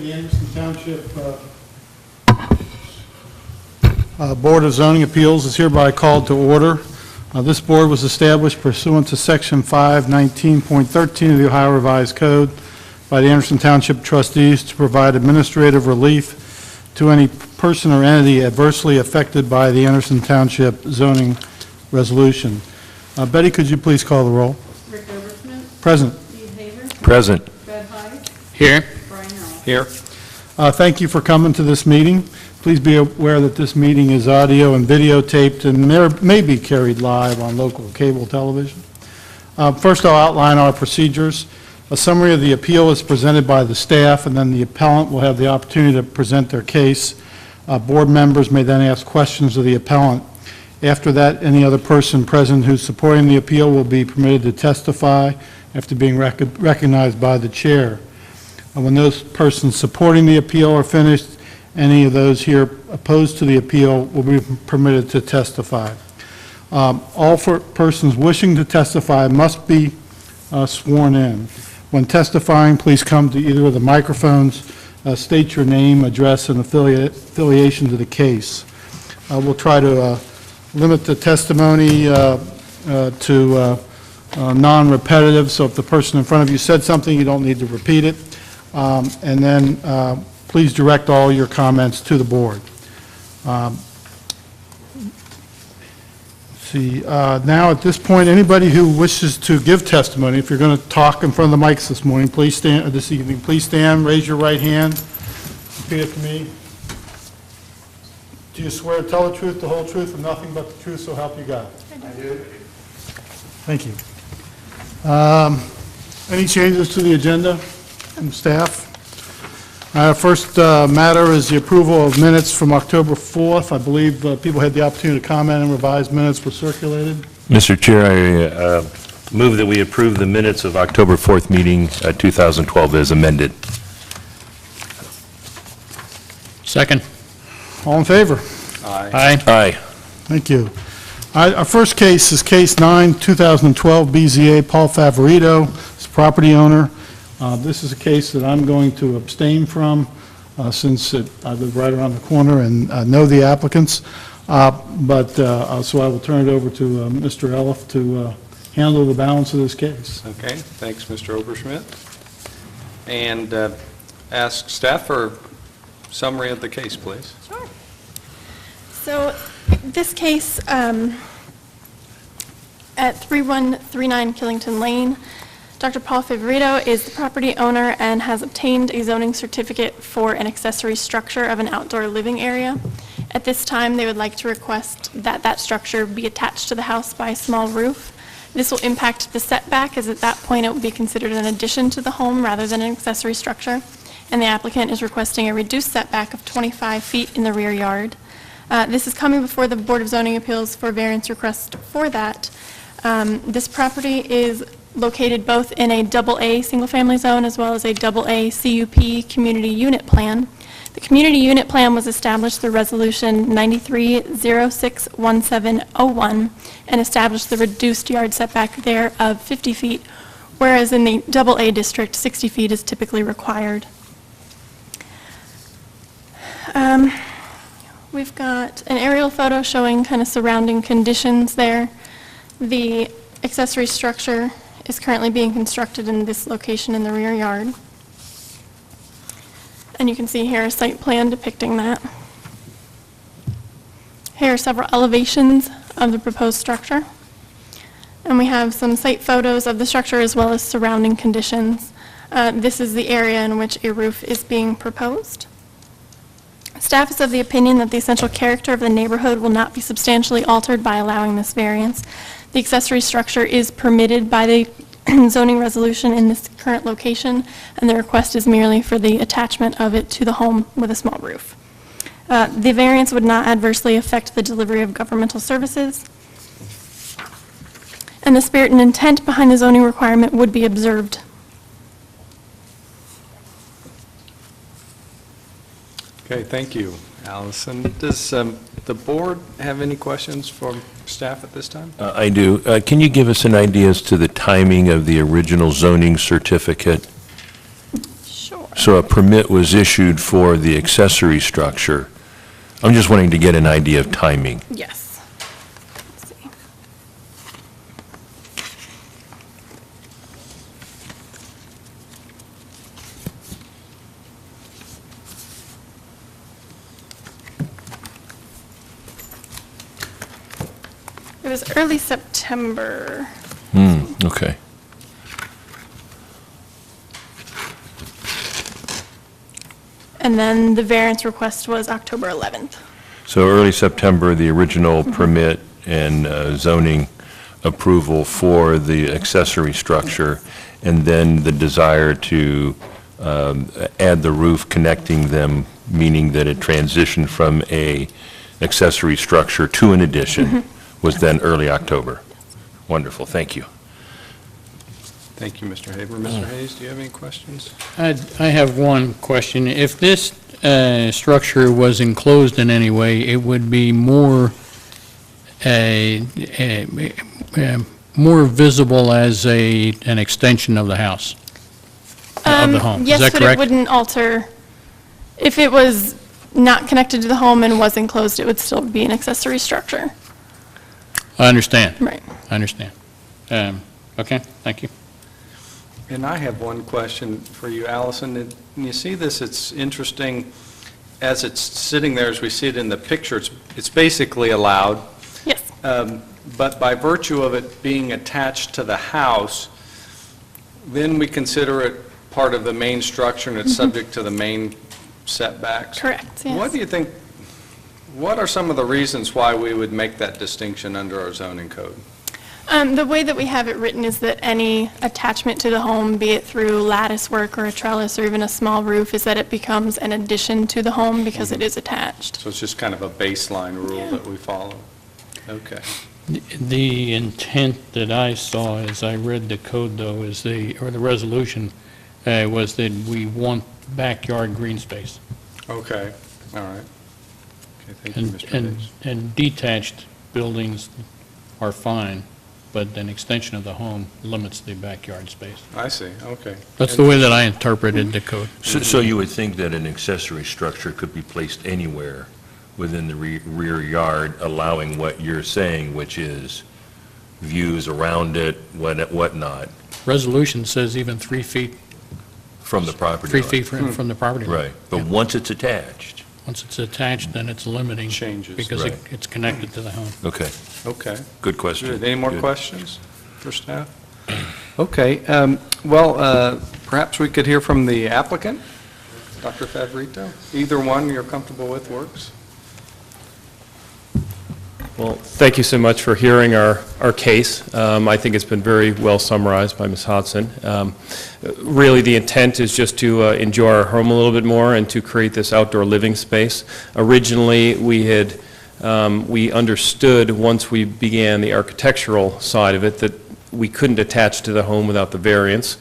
the Anderson Township Board of Zoning Appeals is hereby called to order. This board was established pursuant to Section 519.13 of the Ohio Revised Code by the Anderson Township trustees to provide administrative relief to any person or entity adversely affected by the Anderson Township zoning resolution. Betty, could you please call the roll? Rick Oversmith. Present. Steve Haver. Present. Brad Hyde. Here. Brian Earl. Here. Thank you for coming to this meeting. Please be aware that this meeting is audio and videotaped and may be carried live on local cable television. First, I'll outline our procedures. A summary of the appeal is presented by the staff, and then the appellant will have the opportunity to present their case. Board members may then ask questions of the appellant. After that, any other person present who's supporting the appeal will be permitted to testify after being recognized by the chair. When those persons supporting the appeal are finished, any of those here opposed to the appeal will be permitted to testify. All persons wishing to testify must be sworn in. When testifying, please come to either of the microphones, state your name, address, and affiliation to the case. We'll try to limit the testimony to non-repetitive, so if the person in front of you said something, you don't need to repeat it. And then please direct all your comments to the board. Now at this point, anybody who wishes to give testimony, if you're going to talk in front of the mics this morning, please stand, or this evening, please stand, raise your right hand, repeat it to me. Do you swear to tell the truth, the whole truth, and nothing but the truth, so help you God? I do. Thank you. Any changes to the agenda from staff? First matter is the approval of minutes from October 4th. I believe people had the opportunity to comment and revised minutes were circulated. Mr. Chair, I move that we approve the minutes of October 4th meeting 2012 as amended. Second. All in favor? Aye. Aye. Thank you. Our first case is Case 9, 2012 BZA, Paul Favorito, is the property owner. This is a case that I'm going to abstain from since I live right around the corner and know the applicants. So I will turn it over to Mr. Elliff to handle the balance of this case. Okay, thanks, Mr. Oberschmidt. And ask staff for a summary of the case, please. Sure. So this case at 3139 Killington Lane, Dr. Paul Favorito is the property owner and has obtained a zoning certificate for an accessory structure of an outdoor living area. At this time, they would like to request that that structure be attached to the house by a small roof. This will impact the setback, as at that point it will be considered an addition to the home rather than an accessory structure. And the applicant is requesting a reduced setback of 25 feet in the rear yard. This is coming before the Board of Zoning Appeals for variance request for that. This property is located both in a AA single-family zone as well as a AA CUP community unit plan. The community unit plan was established through Resolution 93061701 and established the reduced yard setback there of 50 feet, whereas in the AA district, 60 feet is typically required. We've got an aerial photo showing kind of surrounding conditions there. The accessory structure is currently being constructed in this location in the rear yard. And you can see here a site plan depicting that. Here are several elevations of the proposed structure. And we have some site photos of the structure as well as surrounding conditions. This is the area in which a roof is being proposed. Staff is of the opinion that the essential character of the neighborhood will not be substantially altered by allowing this variance. The accessory structure is permitted by the zoning resolution in this current location, and the request is merely for the attachment of it to the home with a small roof. The variance would not adversely affect the delivery of governmental services, and the spirit and intent behind the zoning requirement would be observed. Okay, thank you, Allison. Does the board have any questions for staff at this time? I do. Can you give us an idea as to the timing of the original zoning certificate? Sure. So a permit was issued for the accessory structure. I'm just wanting to get an idea of timing. Yes. Let's see. It was early September. Okay. And then the variance request was October 11th. So early September, the original permit and zoning approval for the accessory structure, and then the desire to add the roof connecting them, meaning that it transitioned from a accessory structure to an addition, was then early October. Wonderful, thank you. Thank you, Mr. Haber. Mr. Hayes, do you have any questions? I have one question. If this structure was enclosed in any way, it would be more more visible as an extension of the house, of the home. Is Yes, that but it correct? wouldn't alter, if it was not connected to the home and was enclosed, it would still be an accessory structure. I understand. Right. I understand. Okay, thank you. And I have one question for you, Allison. And you see this, it's interesting, as it's sitting there, as we see it in the picture, it's basically allowed, Yes. but by virtue of it being attached to the house, then we consider it part of the main structure and it's subject to the main setbacks. Correct, yes. What do you think, what are some of the reasons why we would make that distinction under our zoning code? The way that we have it written is that any attachment to the home, be it through lattice work or a trellis or even a small roof, is that it becomes an addition to the home because it is attached. So it's just kind of a baseline rule Yeah. that we follow? Okay. The intent that I saw as I read the code, though, is the resolution, was that we want backyard green space. Okay, all right. Okay, thank you, Mr. Hayes. And detached buildings are fine, but an extension of the home limits the backyard space. I see, okay. That's the way that I interpreted the code. So you would think that an accessory structure could be placed anywhere within the rear yard, allowing what you're saying, which is views around it, whatnot, Resolution says even 3 feet, from the property 3 line. feet from the property line. Right, but Yeah. once it's attached, Once it's attached, then it's limiting. Changes. Because Right. it's connected to the home. okay, Okay. good question. Good. Any more Good. questions for staff? Okay, perhaps we could hear from the applicant, Dr. Favorito. Either one you're comfortable with works. Well, thank you so much for hearing our case. I think it's been very well summarized by Ms. Hodson. Really, the intent is just to enjoy our home a little bit more and to create this outdoor living space. Originally, we understood, once we began the architectural side of it, that we couldn't attach to the home without the variance.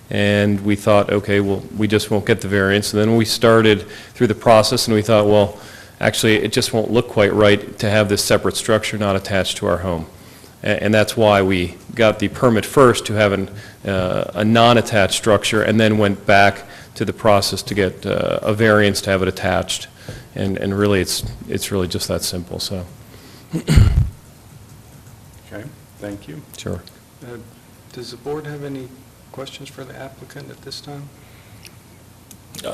And we thought, okay, well, we just won't get the variance. And then we started through the process, and we thought, well, actually, it just won't look quite right to have this separate structure not attached to our home. And that's why we got the permit first to have a non-attached structure, and then went back to the process to get a variance to have it attached. And really, it's really just that simple, so, Okay, thank you. sure. Does the board have any questions for the applicant at this time?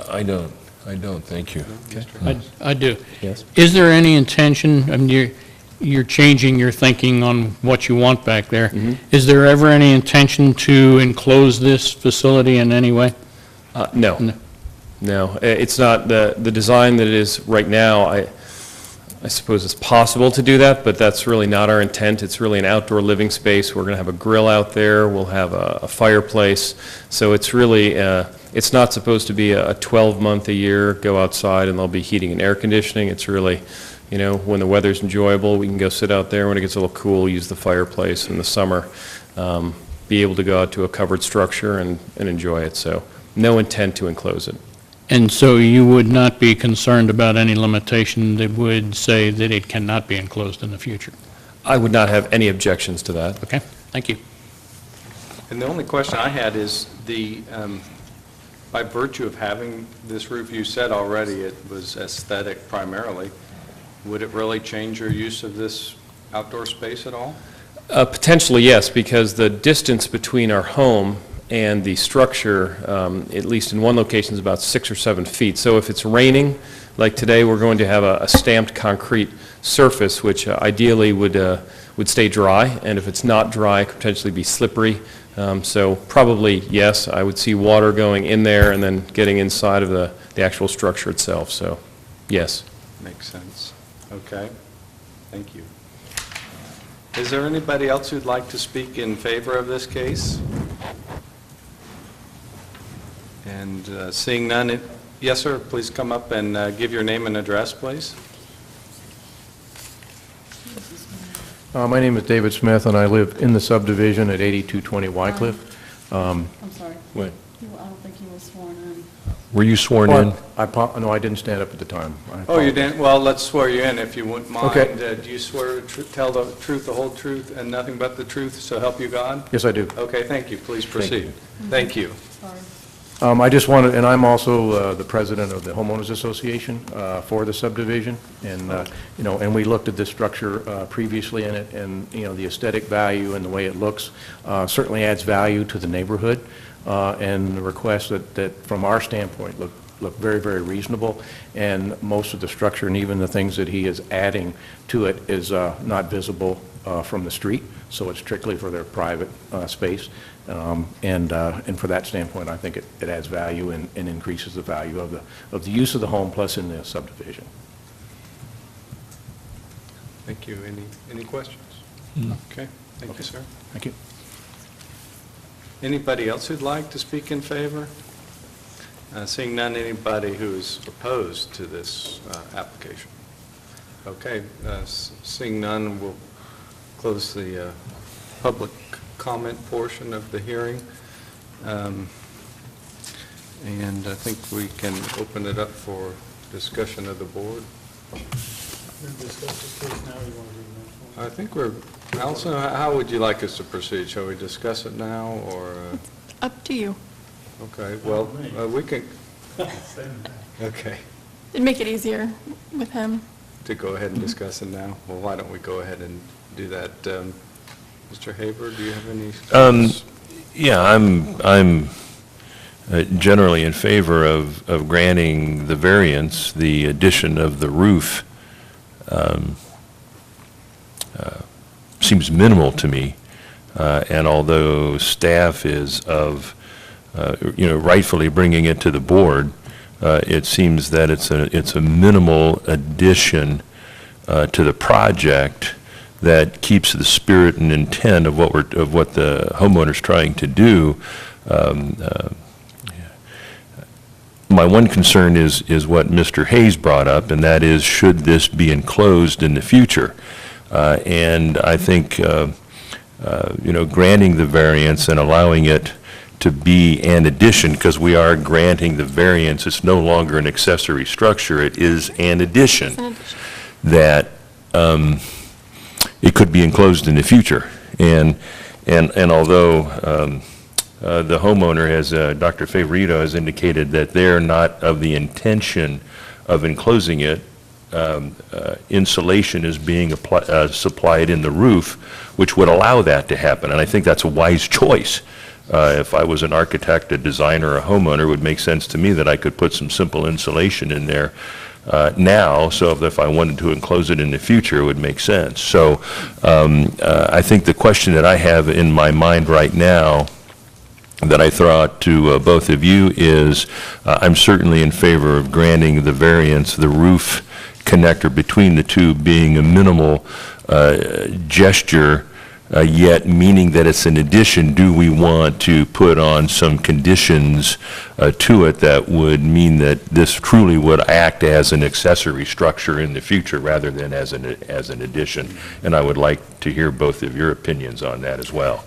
I don't, thank you. No? Mr. Hayes? I do. Yes. Is there any intention, I mean, you're changing your thinking on what you want back there. Is there ever any intention to enclose this facility in any way? No. No. No, it's not, the design that it is right now, I suppose it's possible to do that, but that's really not our intent. It's really an outdoor living space. We're going to have a grill out there, we'll have a fireplace, so it's really, it's not supposed to be a 12-month a year, go outside and there'll be heating and air conditioning. It's really, you know, when the weather's enjoyable, we can go sit out there. When it gets a little cool, use the fireplace in the summer, be able to go out to a covered structure and enjoy it, so no intent to enclose it. And so you would not be concerned about any limitation that would say that it cannot be enclosed in the future? I would not have any objections to that. Okay, thank you. And the only question I had is by virtue of having this roof, you said already it was aesthetic primarily, would it really change your use of this outdoor space at all? Potentially, yes, because the distance between our home and the structure, at least in one location, is about 6 or 7 feet. So if it's raining, like today, we're going to have a stamped concrete surface, which ideally would stay dry, and if it's not dry, it could potentially be slippery. So probably, yes, I would see water going in there and then getting inside of the actual structure itself, so yes. Makes sense. Okay, thank you. Is there anybody else who'd like to speak in favor of this case? And seeing none, yes, sir, please come up and give your name and address, please. My name is David Smith, and I live in the subdivision at 8220 Wycliffe. I'm sorry. What? I don't think he was sworn in. Were you sworn in? No, I didn't stand up at the time. Oh, you didn't? Well, let's swear you in if you wouldn't mind. Okay. Do you swear to tell the truth, the whole truth, and nothing but the truth, so help you God? Yes, I do. Okay, thank you. Please Thank proceed. you. Thank you. Sorry. I just wanted, and I'm also the president of the homeowners association for the subdivision, and, and we looked at this structure previously in it, and, the aesthetic value and the way it looks certainly adds value to the neighborhood, and the requests that from our standpoint look very, very reasonable, and most of the structure and even the things that he is adding to it is not visible from the street, so it's strictly for their private space. And for that standpoint, I think it adds value and increases the value of the use of the home plus in the subdivision. Thank you. Any questions? Okay, thank you, sir. Thank you. Anybody else who'd like to speak in favor? Seeing none, anybody who's opposed to this application? Okay, seeing none, we'll close the public comment portion of the hearing. And I think we can open it up for discussion of the board. I think Allison, how would you like us to proceed? Shall we discuss it now, or? Up to you. Okay, well, we can, okay, It'd make it easier with him. to go ahead and discuss it now. Well, why don't we go ahead and do that? Mr. Haber, do you have any comments? Yeah, I'm generally in favor of granting the variance. The addition of the roof seems minimal to me, and although staff is rightfully bringing it to the board, it seems that it's a minimal addition to the project that keeps the spirit and intent of what the homeowner's trying to do. My one concern is what Mr. Hayes brought up, and that is, should this be enclosed in the future? And I think granting the variance and allowing it to be an addition, because we are granting the variance, it's no longer an accessory structure, it is an addition, It's an addition. that it could be enclosed in the future. And although the homeowner, as Dr. Favorito has indicated, that they're not of the intention of enclosing it, insulation is being supplied in the roof, which would allow that to happen. And I think that's a wise choice. If I was an architect, a designer, a homeowner, it would make sense to me that I could put some simple insulation in there now, so if I wanted to enclose it in the future, it would make sense. So I think the question that I have in my mind right now that I throw out to both of you is, I'm certainly in favor of granting the variance, the roof connector between the two being a minimal gesture, yet meaning that it's an addition. Do we want to put on some conditions to it that would mean that this truly would act as an accessory structure in the future rather than as an addition? And I would like to hear both of your opinions on that as well.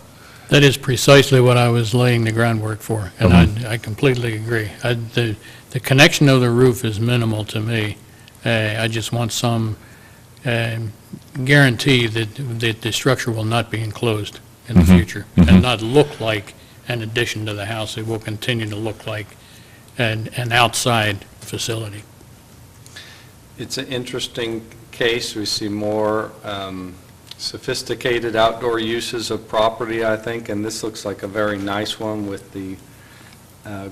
That is precisely what I was laying the groundwork for, and I completely agree. The connection of the roof is minimal to me. I just want some guarantee that the structure will not be enclosed in the future and not look like an addition to the house. It will continue to look like an outside facility. It's an interesting case. We see more sophisticated outdoor uses of property, I think, and this looks like a very nice one with the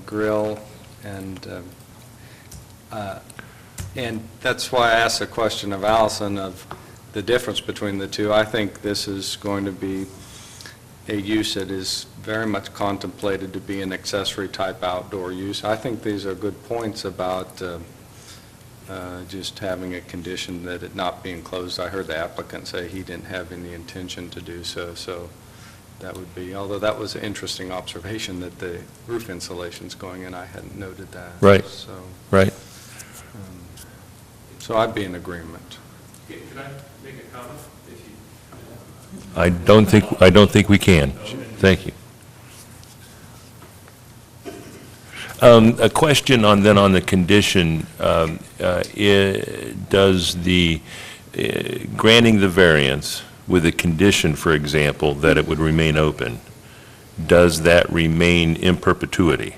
grill, and that's why I asked the question of Allison of the difference between the two. I think this is going to be a use that is very much contemplated to be an accessory type outdoor use. I think these are good points about just having a condition that it not be enclosed. I heard the applicant say he didn't have any intention to do so, so that would be, although that was an interesting observation that the roof insulation's going in, I hadn't noted that. Right. So, Right. so I'd be in agreement. Can I make a comment? I don't think we can. Thank you. A question on the condition, does the, granting the variance with a condition, for example, that it would remain open, does that remain in perpetuity?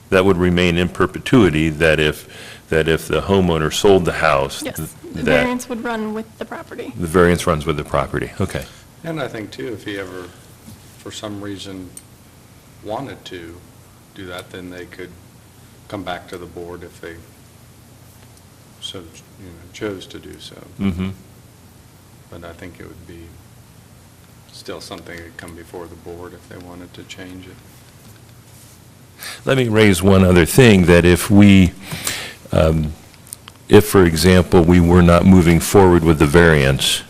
That would remain in perpetuity, that if the homeowner sold the house, Yes, the that variance would run with the property. the variance runs with the property. Okay. And I think, too, if he ever, for some reason, wanted to do that, then they could come back to the board if they so, chose to do so. Mm-hmm. But I think it would be still something that would come before the board if they wanted to change it. Let me raise one other thing, that if we, if, for example, we were not moving forward with the variance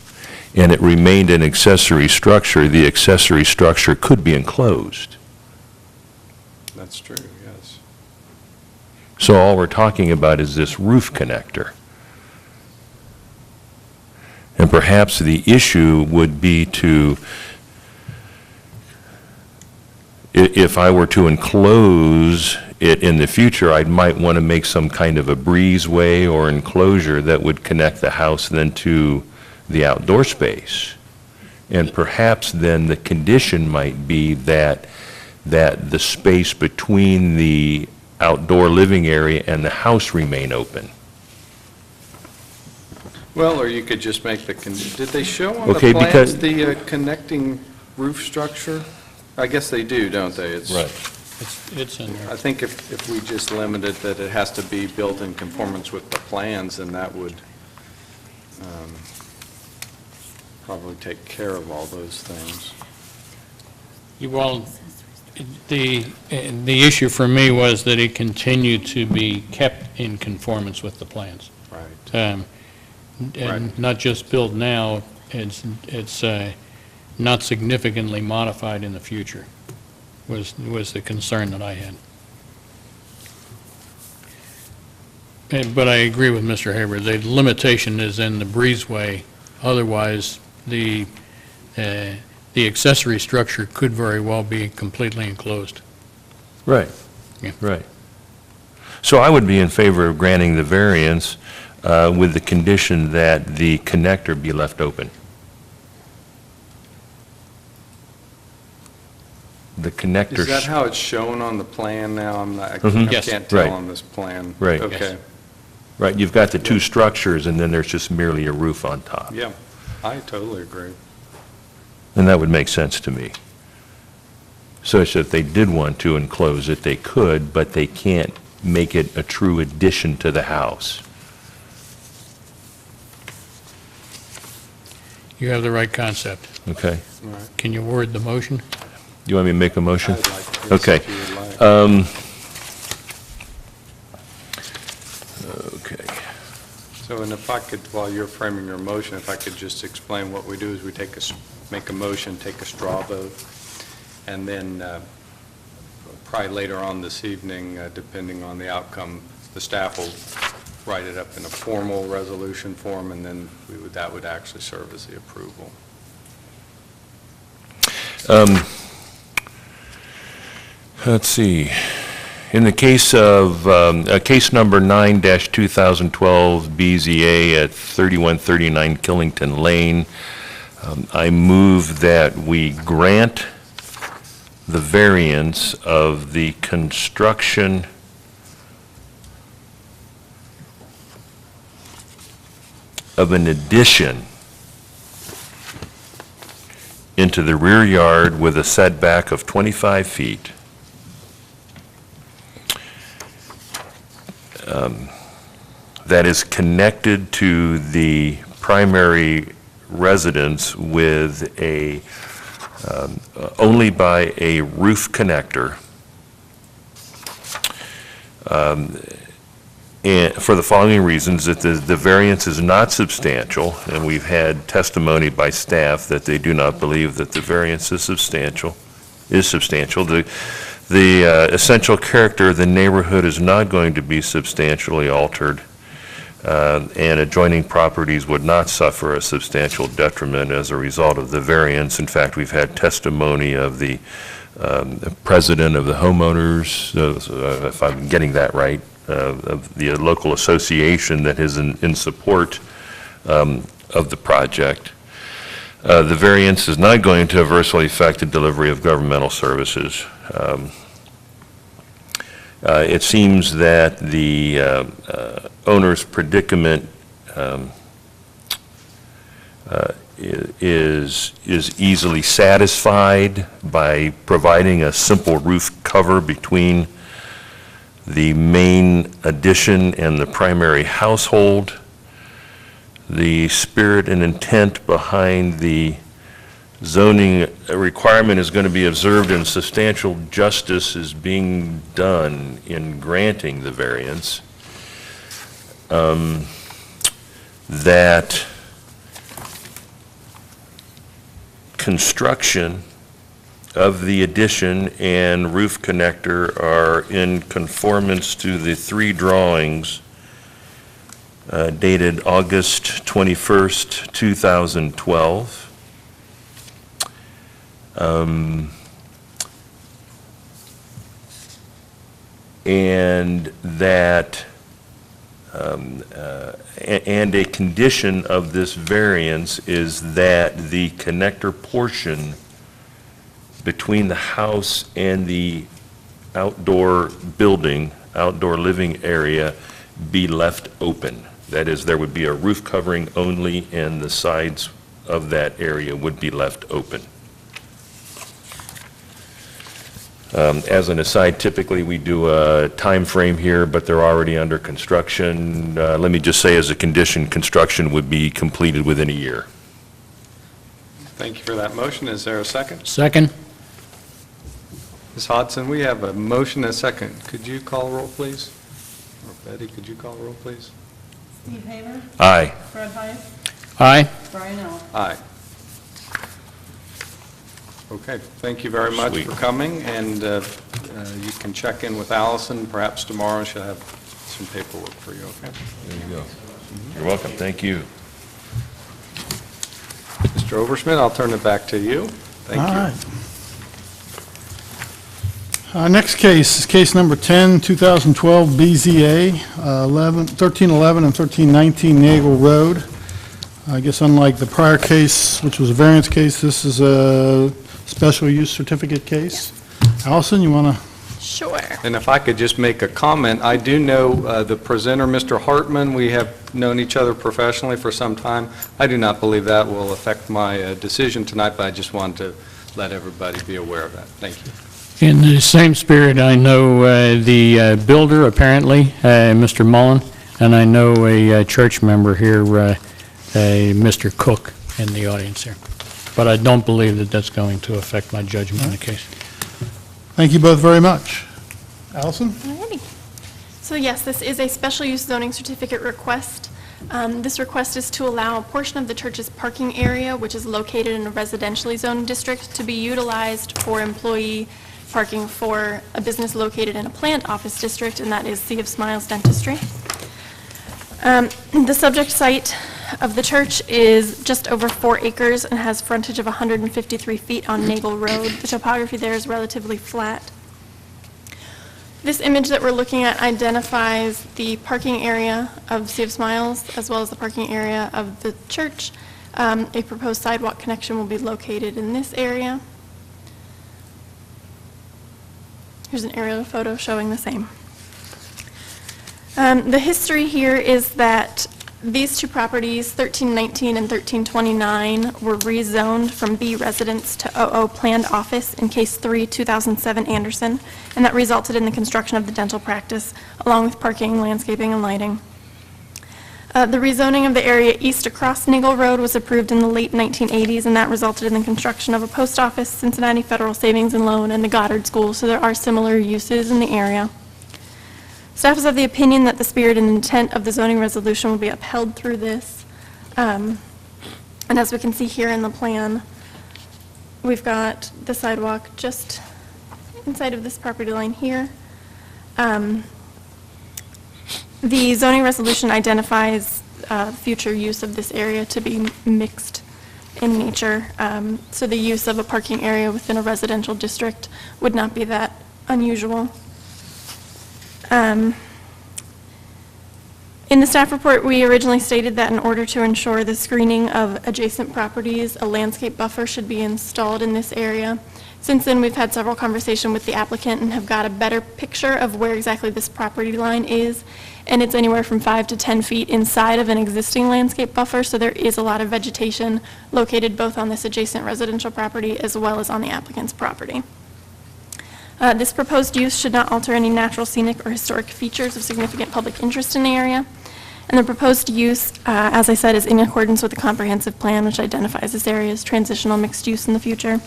and it remained an accessory structure, the accessory structure could be enclosed. That's true, yes. So all we're talking about is this roof connector. And perhaps the issue would be to, if I were to enclose it in the future, I might want to make some kind of a breezeway or enclosure that would connect the house then to the outdoor space. And perhaps then the condition might be that the space between the outdoor living area and the house remain open. Well, or you could just make the, did they show on the Okay, plans because- the connecting roof structure? I guess they do, don't they? It's- It's in there. I think if we just limited that it has to be built in conformance with the plans, then that would probably take care of all those things. Well, the issue for me was that it continued to be kept in conformance with the plans. Right. And Right. not just built now, it's not significantly modified in the future, was the concern that I had. But I agree with Mr. Haber, the limitation is in the breezeway, otherwise the accessory structure could very well be completely enclosed. Right. Yeah. Right. So I would be in favor of granting the variance with the condition that the connector be left open. The connector. Is that how it's shown on the plan now? I Mhm. Yes. can't tell Right. on this plan. Right. Okay. Right, you've got the two structures, and then there's just merely a roof on top. Yeah, I totally agree. And that would make sense to me. So if they did want to enclose it, they could, but they can't make it a true addition to the house. You have the right concept. Okay? All right. Can you word the motion? You want me to make a motion? I'd like to, Okay. if you would like. Okay. So, and if I could, while you're framing your motion, if I could just explain what we do is we make a motion, take a straw vote, and then probably later on this evening, depending on the outcome, the staff will write it up in a formal resolution form, and then that would actually serve as the approval. Let's see. In the case of, case number 9-2012 BZA at 3139 Killington Lane, I move that we grant the variance of the construction of an addition into the rear yard with a setback of 25 feet. That is connected to the primary residence with a, only by a roof connector, and for the following reasons, that the variance is not substantial, and we've had testimony by staff that they do not believe that the variance is substantial. The essential character of the neighborhood is not going to be substantially altered, and adjoining properties would not suffer a substantial detriment as a result of the variance. In fact, we've had testimony of the president of the homeowners, if I'm getting that right, of the local association that is in support of the project. The variance is not going to adversely affect the delivery of governmental services. It seems that the owner's predicament is easily satisfied by providing a simple roof cover between the main addition and the primary household. The spirit and intent behind the zoning requirement is going to be observed, and substantial justice is being done in granting the variance. That construction of the addition and roof connector are in conformance to the three drawings dated August 21st, 2012. And that and a condition of this variance is that the connector portion between the house and the outdoor building, outdoor living area, be left open. That is, there would be a roof covering only, and the sides of that area would be left open. As an aside, typically we do a time frame here, but they're already under construction. Let me just say, as a condition, construction would be completed within a year. Thank you for that motion. Is there a second? Second? Ms. Hodson, we have a motion and a second. Could you call roll, please? Or Betty, could you call roll, please? Steve Haver, Aye. Fred Heiss, Aye. Brian Ellis. Aye. Okay, thank you very much Sweet. for coming, and you can check in with Allison perhaps tomorrow. She'll have some paperwork for you, okay? There you go. You're welcome. Thank you. Mr. Overschmidt, I'll turn it back to you. Thank you. All right. Next case is case number 10, 2012 BZA, 1311 and 1319 Nagel Road. I guess unlike the prior case, which was a variance case, this is a special use certificate case. Allison, you want to? Sure. And if I could just make a comment, I do know the presenter, Mr. Hartman. We have known each other professionally for some time. I do not believe that will affect my decision tonight, but I just wanted to let everybody be aware of that. Thank you. In the same spirit, I know the builder, apparently, Mr. Mullen, and I know a church member here, Mr. Cook, in the audience here. But I don't believe that that's going to affect my judgment in the case. Thank you both very much. Allison? Alrighty. So yes, this is a special use zoning certificate request. This request is to allow a portion of the church's parking area, which is located in a residentially zoned district, to be utilized for employee parking for a business located in a planned office district, and that is Sea of Smiles Dentistry. The subject site of the church is just over 4 acres and has frontage of 153 feet on Nagel Road. The topography there is relatively flat. This image that we're looking at identifies the parking area of Sea of Smiles as well as the parking area of the church. A proposed sidewalk connection will be located in this area. Here's an aerial photo showing the same. The history here is that these two properties, 1319 and 1329, were rezoned from B residence to OO planned office in Case 3, 2007 Anderson, and that resulted in the construction of the dental practice, along with parking, landscaping, and lighting. The rezoning of the area east across Niggle Road was approved in the late 1980s, and that resulted in the construction of a post office, Cincinnati Federal Savings and Loan, and the Goddard School, so there are similar uses in the area. Staff is of the opinion that the spirit and intent of the zoning resolution will be upheld through this. And as we can see here in the plan, we've got the sidewalk just inside of this property line here. The zoning resolution identifies future use of this area to be mixed in nature. So the use of a parking area within a residential district would not be that unusual. In the staff report, we originally stated that in order to ensure the screening of adjacent properties, a landscape buffer should be installed in this area. Since then, we've had several conversations with the applicant and have got a better picture of where exactly this property line is, and it's anywhere from 5 to 10 feet inside of an existing landscape buffer, so there is a lot of vegetation located both on this adjacent residential property as well as on the applicant's property. This proposed use should not alter any natural, scenic, or historic features of significant public interest in the area. And the proposed use, as I said, is in accordance with the comprehensive plan, which identifies this area as transitional mixed use in the future.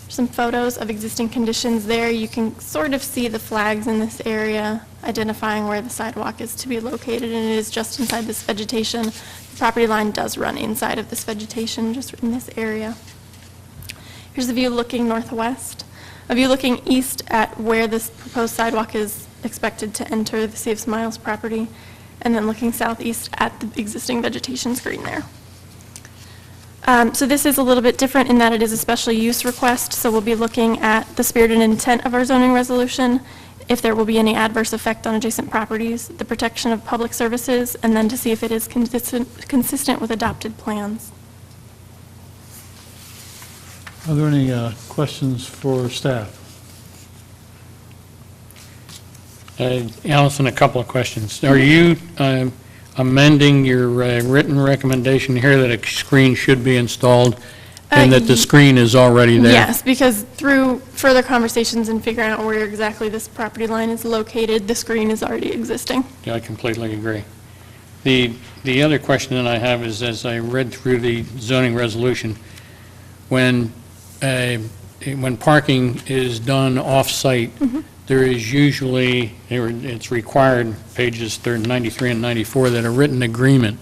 Some photos of existing conditions there. You can sort of see the flags in this area identifying where the sidewalk is to be located, and it is just inside this vegetation. The property line does run inside of this vegetation, just in this area. Here's the view looking northwest. A view looking east at where this proposed sidewalk is expected to enter the Save Smiles property, and then looking southeast at the existing vegetation screen there. So this is a little bit different in that it is a special use request, so we'll be looking at the spirit and intent of our zoning resolution, if there will be any adverse effect on adjacent properties, the protection of public services, and then to see if it is consistent with adopted plans. Are there any questions for staff? Allison, a couple of questions. Are you amending your written recommendation here that a screen should be installed and that the screen is already there? Yes, because through further conversations and figuring out where exactly this property line is located, the screen is already existing. Yeah, I completely agree. The other question that I have is, as I read through the zoning resolution, when parking is done off-site, there is usually, it's required, pages 93 and 94, that a written agreement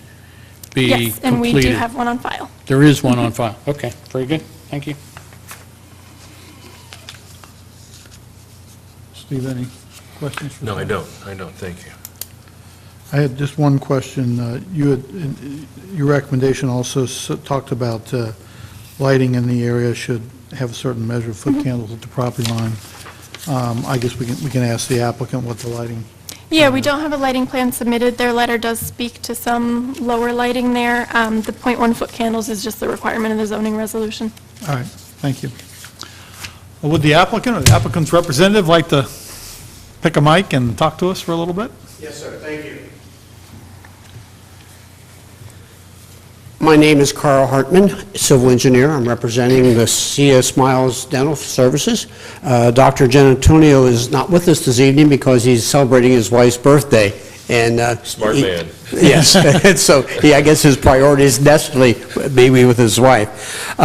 be completed. Yes, and we do have one on file. There is one on file. Okay, very good. Thank you. Steve, any questions? No, I don't. Thank you. I had just one question. Your recommendation also talked about lighting in the area should have a certain measure of foot candles at the property line. I guess we can ask the applicant what the lighting. Yeah, we don't have a lighting plan submitted. Their letter does speak to some lower lighting there. The 0.1 foot candles is just the requirement of the zoning resolution. All right, thank you. Would the applicant or the applicant's representative like to pick a mic and talk to us for a little bit? Yes, sir. Thank you. My name is Carl Hartman, civil engineer. I'm representing the CS Smiles Dental Services. Dr. Gianantonio is not with us this evening because he's celebrating his wife's birthday. And Smart man. Yes, and so I guess his priority is definitely maybe with his wife.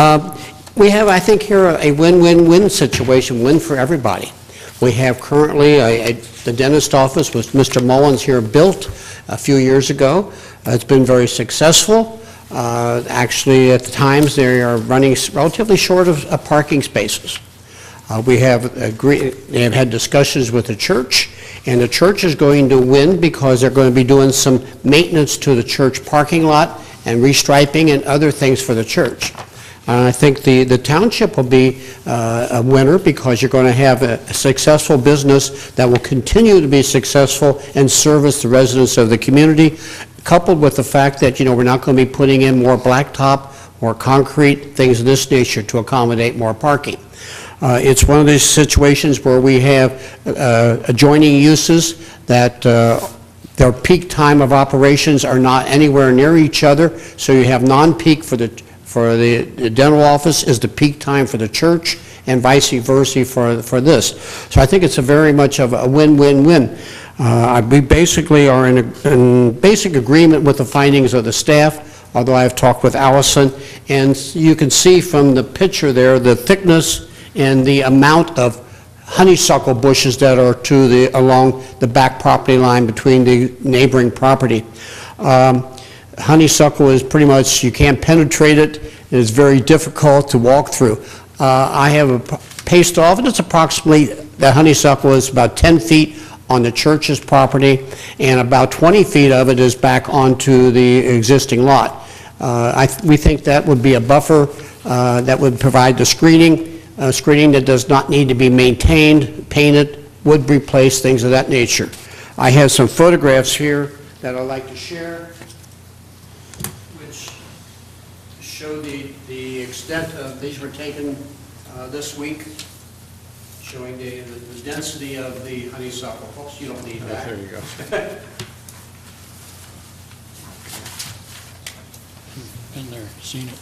We have, I think, here a win-win-win situation, win for everybody. We have currently the dentist office, which Mr. Mullins here built a few years ago. It's been very successful. Actually, at the times, they are running relatively short of parking spaces. We have had discussions with the church, and the church is going to win because they're going to be doing some maintenance to the church parking lot and restriping and other things for the church. I think the township will be a winner because you're going to have a successful business that will continue to be successful and service the residents of the community, coupled with the fact that, we're not going to be putting in more blacktop, or concrete, things of this nature to accommodate more parking. It's one of those situations where we have adjoining uses that their peak time of operations are not anywhere near each other, so you have non-peak for the dental office is the peak time for the church, and vice versa for this. So I think it's a very much of a win-win-win. We basically are in basic agreement with the findings of the staff, although I have talked with Allison, and you can see from the picture there the thickness and the amount of honeysuckle bushes that are along the back property line between the neighboring property. Honeysuckle is pretty much, you can't penetrate it. It is very difficult to walk through. I have a paste off, and it's approximately, that honeysuckle is about 10 feet on the church's property, and about 20 feet of it is back onto the existing lot. We think that would be a buffer that would provide the screening that does not need to be maintained, painted, wood replaced, things of that nature. I have some photographs here that I'd like to share, which show the extent of, these were taken this week, showing the density of the honeysuckle. Folks, you don't need that. There you go. Been there, seen it.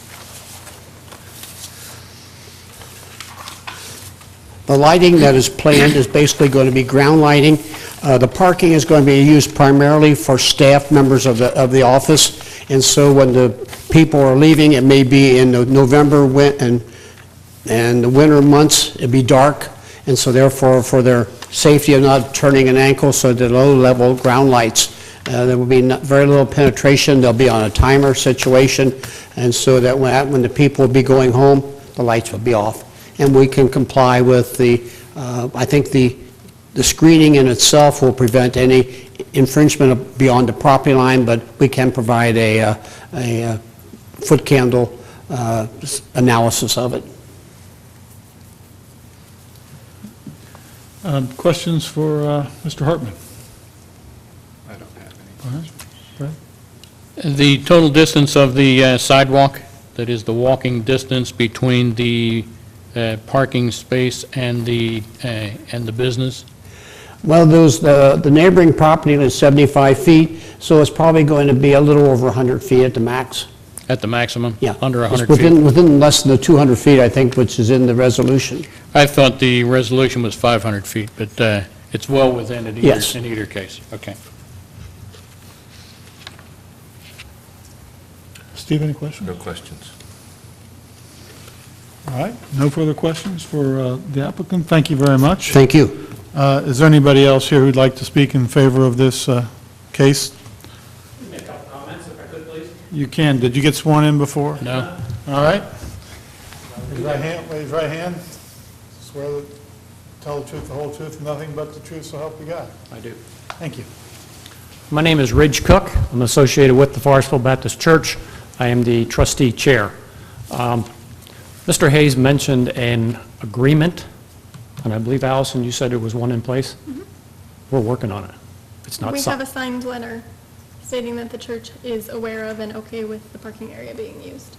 The lighting that is planned is basically going to be ground lighting. The parking is going to be used primarily for staff members of the office, and so when the people are leaving, it may be in the November and the winter months, it'd be dark, and so therefore for their safety of not turning an ankle, so the low-level ground lights. There will be very little penetration. They'll be on a timer situation, and so that when the people will be going home, the lights will be off. And we can comply with I think the screening in itself will prevent any infringement beyond the property line, but we can provide a foot candle analysis of it. Questions for Mr. Hartman? I don't have any. The total distance of the sidewalk, that is the walking distance between the parking space and the business? Well, the neighboring property is 75 feet, so it's probably going to be a little over 100 feet at the max. At the maximum? Yeah. Under It's 100 feet? within less than the 200 feet, I think, which is in the resolution. I thought the resolution was 500 feet, but it's well within it Yes. in either case. Okay. Steve, any questions? No questions. All right, no further questions for the applicant. Thank you very much. Thank you. Is there anybody else here who'd like to speak in favor of this case? Make a couple comments, if I could, please. You can. Did you get sworn in before? No? All right. Raise right hand. Swear to tell the truth, the whole truth, and nothing but the truth, so help you God. I do. Thank you. My name is Ridge Cook. I'm associated with the Forestville Baptist Church. I am the trustee chair. Mr. Hayes mentioned an agreement, and I believe, Allison, you said there was one in place? Mm-hmm. We're working on it. It's not We have signed. a signed letter stating that the church is aware of and okay with the parking area being used.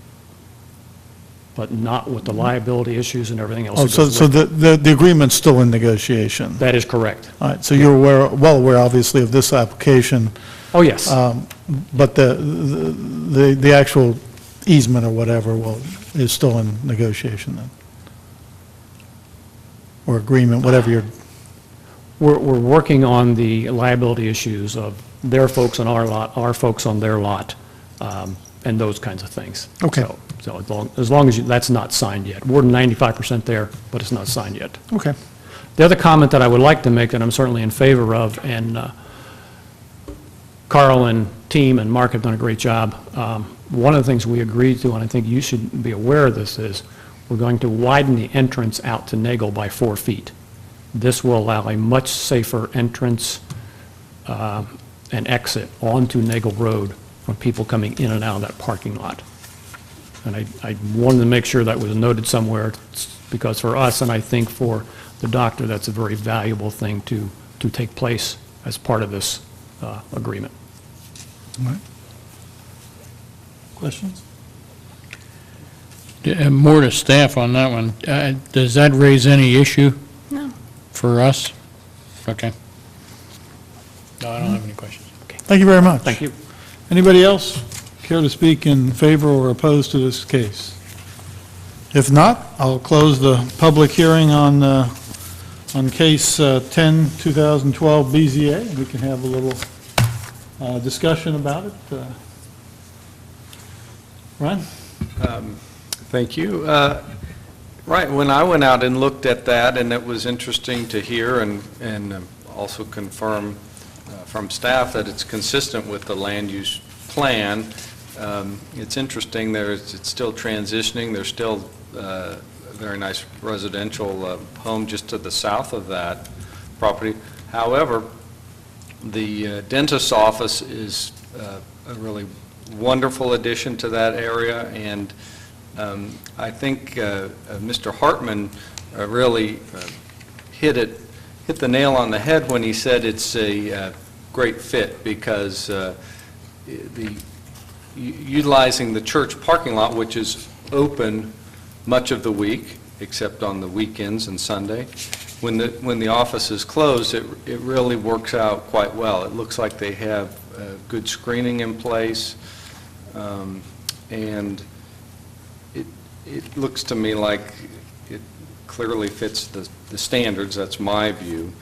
But not with the liability issues and everything else. Oh, that so goes so with the agreement's still in negotiation? it. That is correct. All right, so you're well aware, obviously, of this application, Oh, yes. but the actual easement or whatever is still in negotiation then? Or agreement, whatever you're... We're working on the liability issues of their folks on our lot, our folks on their lot, and those kinds of things. Okay. So as long as that's not signed yet. We're 95% there, but it's not signed yet. Okay. The other comment that I would like to make that I'm certainly in favor of, and Carl and team and Mark have done a great job. One of the things we agreed to, and I think you should be aware of this, is we're going to widen the entrance out to Nagel by 4 feet. This will allow a much safer entrance and exit onto Nagel Road from people coming in and out of that parking lot. And I wanted to make sure that was noted somewhere, because for us, and I think for the doctor, that's a very valuable thing to take place as part of this agreement. All right. Questions? More to staff on that one. Does that raise any issue No. for us? Okay. No, I don't have any questions. Okay. Thank you very much. Thank you. Anybody else care to speak in favor or opposed to this case? If not, I'll close the public hearing on case 10, 2012 BZA. We can have a little discussion about it. Ryan? Thank you. Right, when I went out and looked at that, and it was interesting to hear and also confirm from staff that it's consistent with the land use plan. It's interesting, it's still transitioning. There's still a very nice residential home just to the south of that property. However, the dentist's office is a really wonderful addition to that area, and I think Mr. Hartman really hit the nail on the head when he said it's a great fit, because utilizing the church parking lot, which is open much of the week, except on the weekends and Sunday, when the office is closed, it really works out quite well. It looks like they have good screening in place, and it looks to me like it clearly fits the standards. That's my view.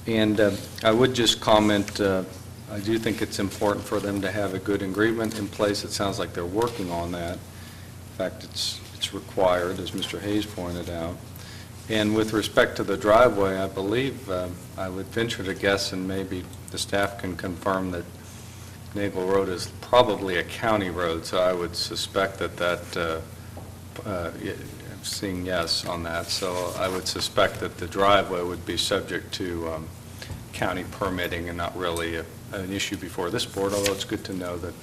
And I would just comment, I do think it's important for them to have a good agreement in place. It sounds like they're working on that. In fact, it's required, as Mr. Hayes pointed out. And with respect to the driveway, I believe, I would venture to guess, and maybe the staff can confirm, that Nagle Road is probably a county road, so I would suspect that I'm seeing yes on that, so I would suspect that the driveway would be subject to county permitting and not really an issue before this board, although it's good to know that,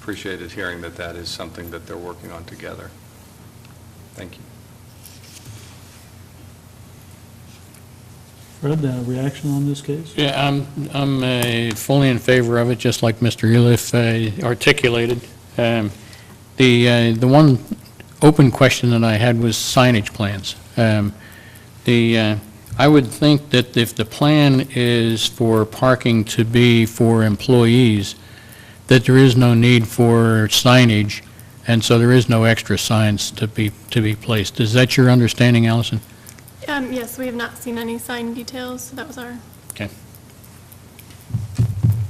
appreciated hearing that is something that they're working on together. Thank you. Fred, reaction on this case? Yeah, I'm fully in favor of it, just like Mr. Uliff articulated. The one open question that I had was signage plans. I would think that if the plan is for parking to be for employees, that there is no need for signage, and so there is no extra signs to be placed. Is that your understanding, Allison? Yes, we have not seen any sign details, so that was our... Okay.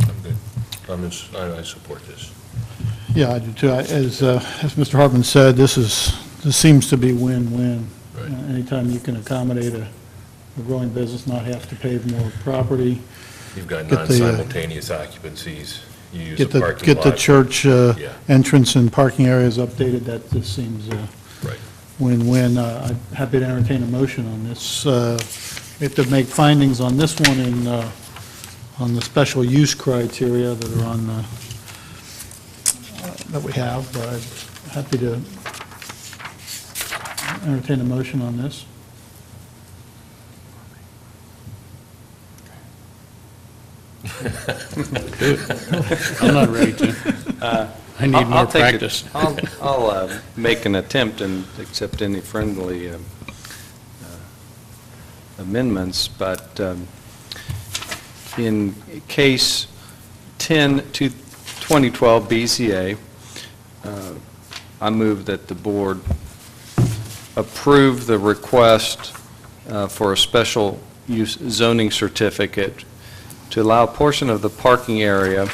I'm good. I support this. Yeah, I do too. As Mr. Hartman said, this seems to be win-win. Right. Anytime you can accommodate a growing business, not have to pave more property. You've got Get the, non-simultaneous occupancies. You use the parking Get the lot. church Yeah. entrance and parking areas updated. That just seems Right. win-win. I'm happy to entertain a motion on this. We have to make findings on this one on the special use criteria that are on the, that we have, but I'm happy to entertain a motion on this. I'm not ready to. I need more practice. I'll make an attempt and accept any friendly amendments, but in case 10/2012 BCA, I move that the board approve the request for a special use zoning certificate to allow a portion of the parking area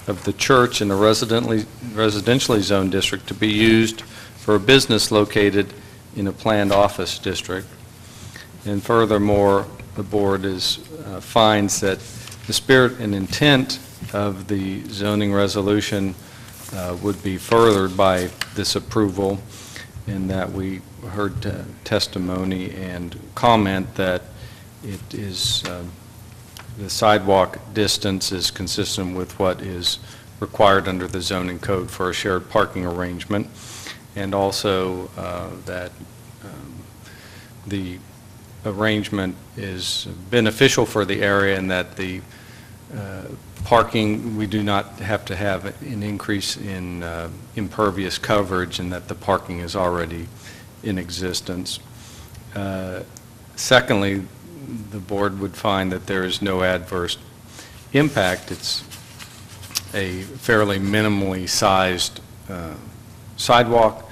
of the church in the residentially zoned district to be used for a business located in a planned office district. And furthermore, the board finds that the spirit and intent of the zoning resolution would be furthered by this approval, in that we heard testimony and comment that it is the sidewalk distance is consistent with what is required under the zoning code for a shared parking arrangement, and also that the arrangement is beneficial for the area, and that the parking, we do not have to have an increase in impervious coverage, and that the parking is already in existence. Secondly, the board would find that there is no adverse impact. It's a fairly minimally sized sidewalk.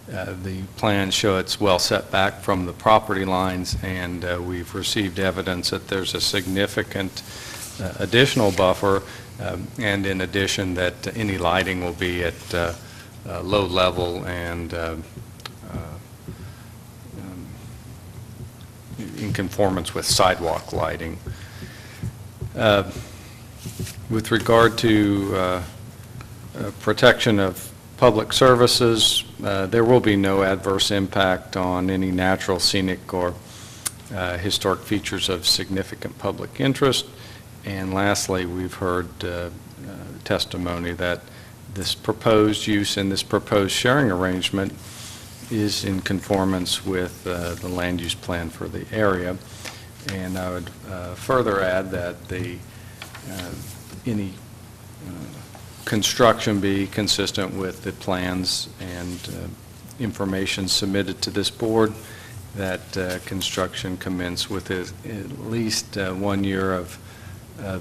The plans show it's well set back from the property lines, and we've received evidence that there's a significant additional buffer, and in addition that any lighting will be at low level and in conformance with sidewalk lighting. With regard to protection of public services, there will be no adverse impact on any natural, scenic, or historic features of significant public interest. And lastly, we've heard testimony that this proposed use and this proposed sharing arrangement is in conformance with the land use plan for the area. And I would further add that any construction be consistent with the plans and information submitted to this board, that construction commence with at least 1 year of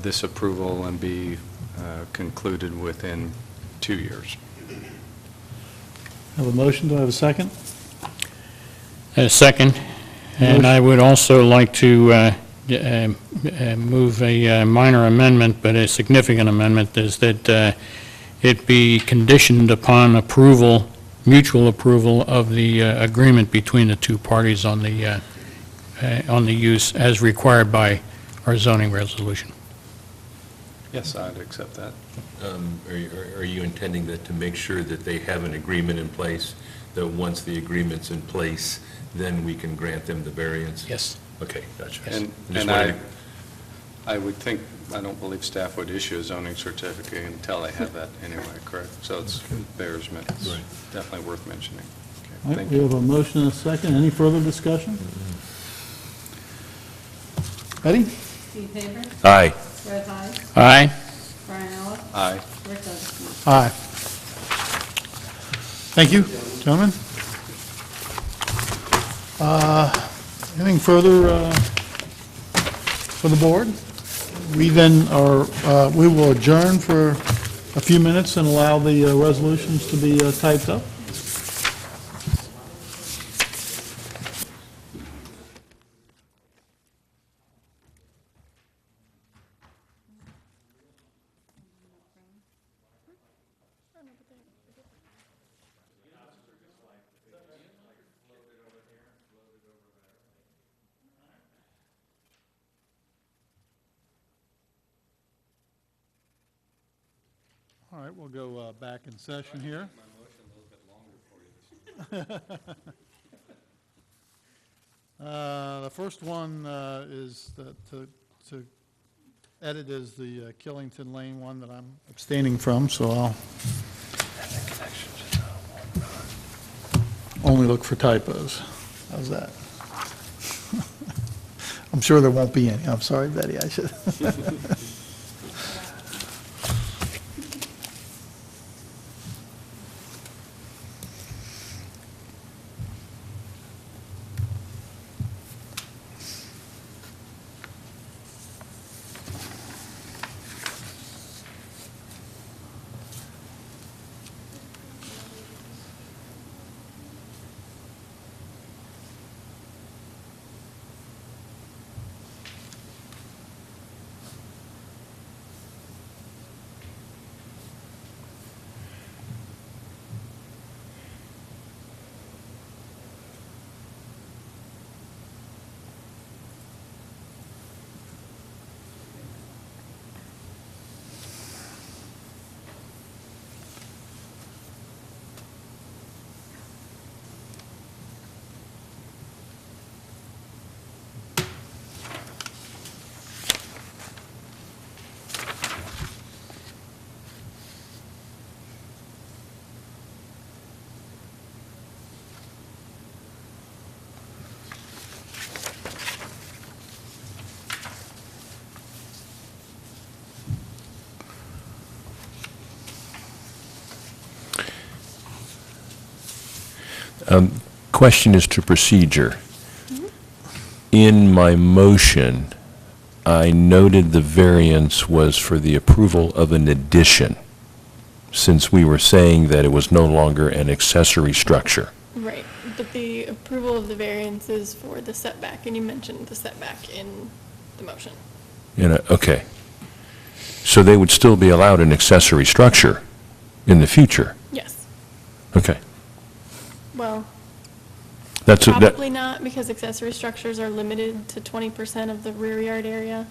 this approval and be concluded within 2 years. Have a motion, do I have a second? A second. And I would also like to move a minor amendment, but a significant amendment, is that it be conditioned upon approval, mutual approval of the agreement between the two parties on the use as required by our zoning resolution. Yes, I'd accept that. Are you intending that to make sure that they have an agreement in place, that once the agreement's in place, then we can grant them the variance? Yes. Okay, gotcha. And Just and wanted I would think, I don't believe staff would issue a zoning certificate until they have that anyway, correct? So it bears mention. Right. Definitely worth mentioning. All Okay, right, thank we you. have a motion and a second. Any further discussion? Eddie? Steve Haver, Aye. Fred Hyde, Aye. Brian Ellis, Aye. Rick Hutchinson. Aye. Thank you, gentlemen. Anything further for the board? We then we will adjourn for a few minutes and allow the resolutions to be typed up. All right, we'll go back in session here. The first one is to edit is the Killington Lane one that I'm abstaining from, so I'll only look for typos. How's that? I'm sure there won't be any. I'm sorry, Betty, I should. Question is to procedure. In my motion, I noted the variance was for the approval of an addition, since we were saying that it was no longer an accessory structure. Right, but the approval of the variance is for the setback, and you mentioned the setback in the motion. Okay. So they would still be allowed an accessory structure in the future? Yes. Okay. Well, That's probably not, because accessory structures are limited to 20% of the rear yard area,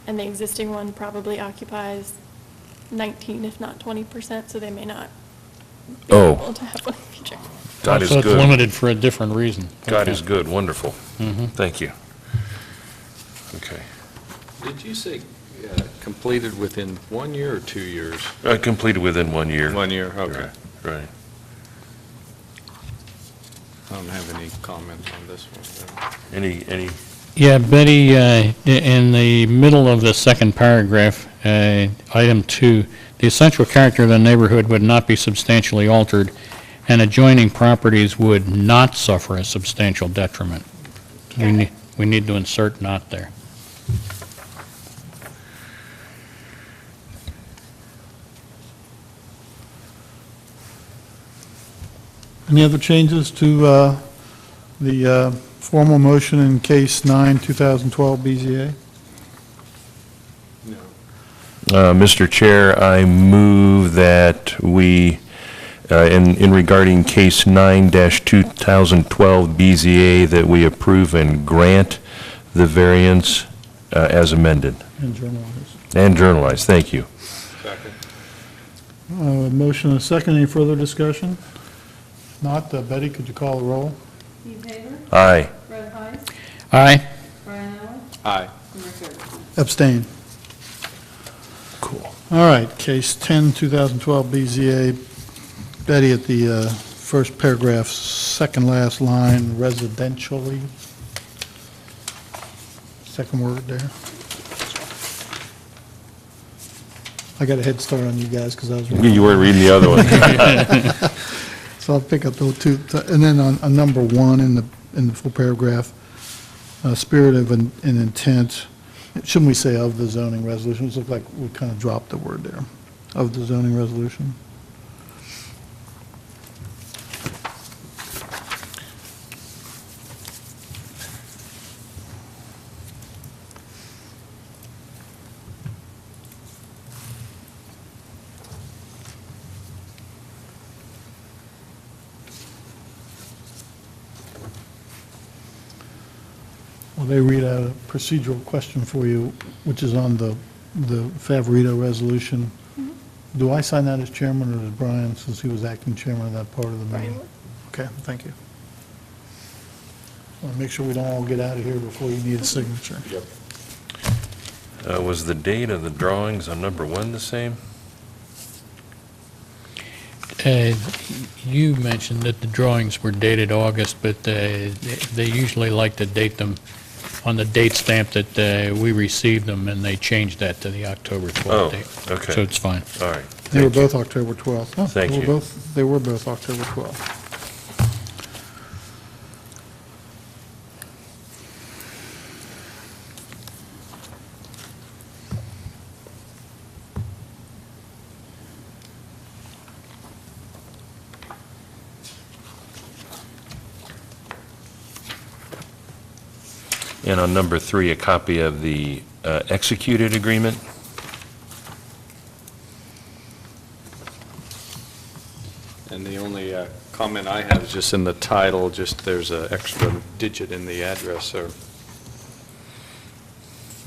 and the existing one probably occupies 19, if not 20%, so they may not be Oh. able to have one in the future. God is So it's good. limited for a different reason. God Okay. is good, wonderful. Thank you. Okay. Did you say completed within 1 year or 2 years? Completed within 1 year. 1 year, okay. Right. I don't have any comments on this one. Any, Yeah, Betty, in the middle of the second paragraph, item 2, the essential character of the neighborhood would not be substantially altered, and adjoining properties would not suffer a substantial detriment. We need to insert "not" there. Any other changes to the formal motion in Case 9, 2012 BZA? Mr. Chair, I move that we, in regarding Case 9-2012 BZA, that we approve and grant the variance as amended. And journalize. And journalize, thank you. Second. Motion and a second. Any further discussion? Not. Betty, could you call the roll? Steve Haver, Aye. Fred Heiss, Aye. Brian Ellis, Aye. and Rick Oderson. Abstain. Cool. All right, Case 10, 2012 BZA. Betty, at the first paragraph, second last line, residentially. Second word there. I got a head start on you guys because I was reading. You weren't reading the other one. So I'll pick up those two. And then on number 1 in the full paragraph, spirit of an intent, shouldn't we say of the zoning resolution? It looks like we kind of dropped the word there, of the zoning resolution. Well, they read out a procedural question for you, which is on the Favorito resolution. Do I sign that as chairman, or does Brian, since he was acting chairman of that part of the meeting? Okay, thank you. I want to make sure we don't all get out of here before you need a signature. Yep. Was the date of the drawings on number 1 the same? You mentioned that the drawings were dated August, but they usually like to date them on the date stamp that we received them, and they changed that to the October 12th Oh, date. okay. So it's fine. All right. They were Thank you. both October 12th. Oh, Thank you. They were both October 12th. And on number 3, a copy of the executed agreement. And the only comment I have is just in the title, just there's an extra digit in the address, so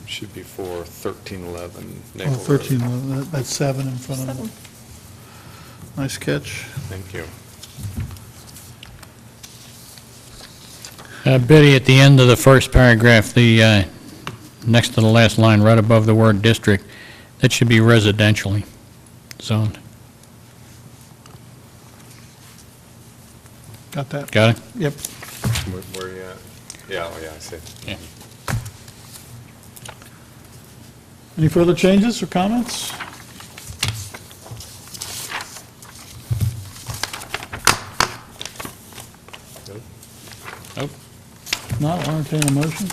should be for 1311 Oh, Naval Road. 13, that's 7 in front of 7. it. Nice catch. Thank you. Betty, at the end of the first paragraph, the, next to the last line, right above the word district, that should be residentially zoned. Got that? Got it? Yep. Where are you at? Yeah, oh, yeah, I see. Yeah. Any further changes or comments? not, I'll entertain a motion.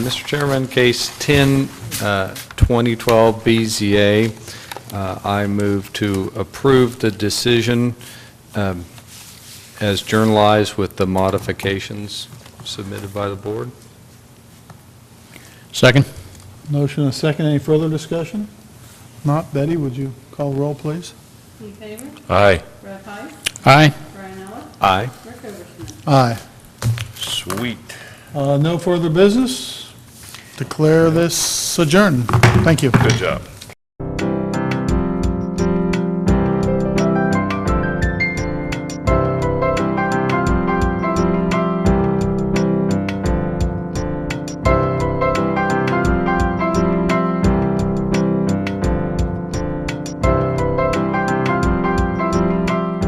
Mr. Chairman, case 10, 2012 BZA, I move to approve the decision as journalized with the modifications submitted by the board. Second? Motion and a second. Any further discussion? Not. Betty, would you call roll, please? Steve Favor, Aye. Brad Heiss, Aye. Brian Ellis, Aye. Rick Overschmidt. Aye. Sweet. No further business. Declare this adjourned. Thank you. Good job.